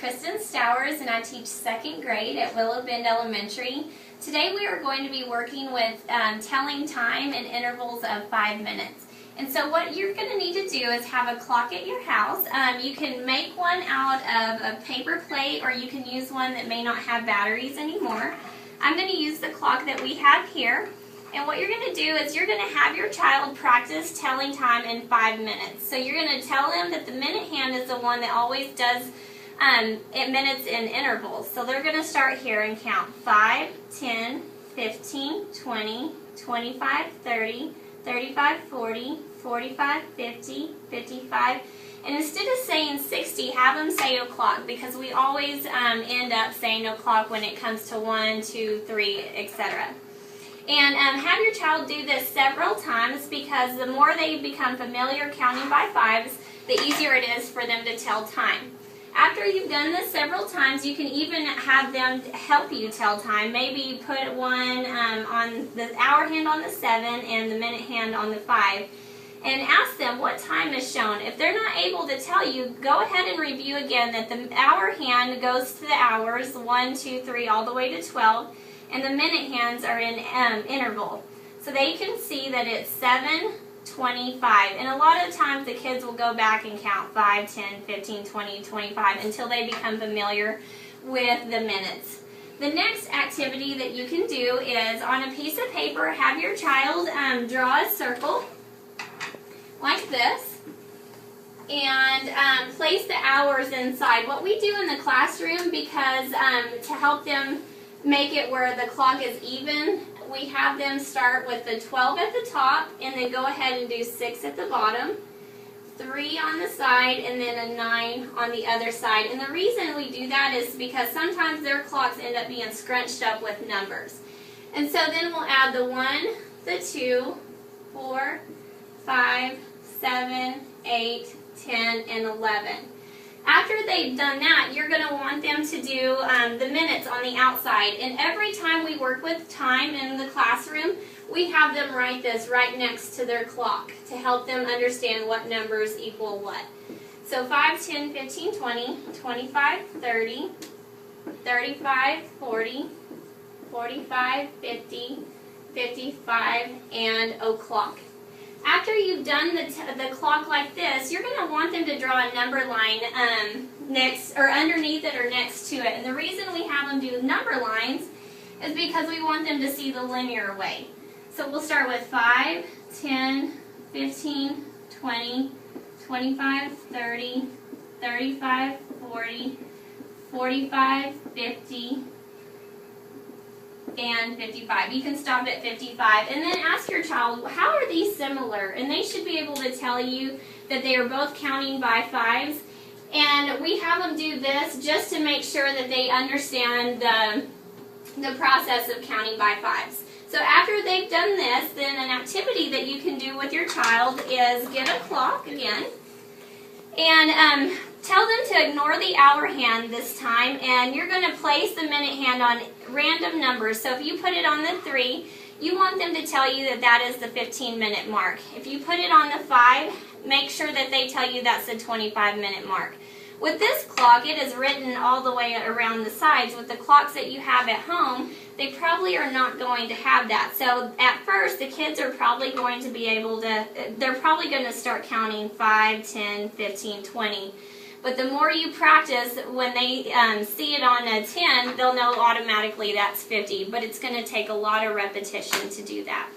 Kristen Stowers and I teach second grade at Willow Bend Elementary. Today we are going to be working with telling time in intervals of 5 minutes. And so what you're going to need to do is have a clock at your house. You can make one out of a paper plate, or you can use one that may not have batteries anymore. I'm going to use the clock that we have here. And what you're going to do is you're going to have your child practice telling time in 5 minutes. So you're going to tell them that the minute hand is the one that always does minutes in intervals. So they're going to start here and count 5, 10, 15, 20, 25, 30, 35, 40, 45, 50, 55. And instead of saying 60, have them say o'clock, because we always end up saying o'clock when it comes to 1, 2, 3, etc. And have your child do this several times, because the more they become familiar counting by fives, the easier it is for them to tell time. After you've done this several times, you can even have them help you tell time. Maybe put one on the hour hand on the 7 and the minute hand on the 5. And ask them what time is shown. If they're not able to tell you, go ahead and review again that the hour hand goes to the hours, 1, 2, 3, all the way to 12. And the minute hands are in interval. So they can see that it's 7, 25. And a lot of times the kids will go back and count 5, 10, 15, 20, 25 until they become familiar with the minutes. The next activity that you can do is on a piece of paper, have your child draw a circle like this and place the hours inside. What we do in the classroom, because to help them make it where the clock is even, we have them start with the 12 at the top and then go ahead and do 6 at the bottom, 3 on the side, and then a 9 on the other side. And the reason we do that is because sometimes their clocks end up being scrunched up with numbers. And so then we'll add the 1, the 2, 4, 5, 7, 8, 10, and 11. After they've done that, you're going to want them to do the minutes on the outside. And every time we work with time in the classroom, we have them write this right next to their clock to help them understand what numbers equal what. So 5, 10, 15, 20, 25, 30, 35, 40, 45, 50, 55, and o'clock. After you've done the clock like this, you're going to want them to draw a number line next or underneath it or next to it. And the reason we have them do number lines is because we want them to see the linear way. So we'll start with 5, 10, 15, 20, 25, 30, 35, 40, 45, 50, and 55. You can stop at 55 and then ask your child, how are these similar? And they should be able to tell you that they are both counting by fives. And we have them do this just to make sure that they understand the process of counting by fives. So after they've done this, then an activity that you can do with your child is get a clock again and tell them to ignore the hour hand this time, and you're going to place the minute hand on random numbers. So if you put it on the 3, you want them to tell you that that is the 15-minute mark. If you put it on the 5, make sure that they tell you that's the 25-minute mark. With this clock, it is written all the way around the sides. With the clocks that you have at home, they probably are not going to have that. So at first, the kids are probably going to be able to, they're probably going to start counting 5, 10, 15, 20. But the more you practice, when they see it on a 10, they'll know automatically that's 50. But it's going to take a lot of repetition to do that.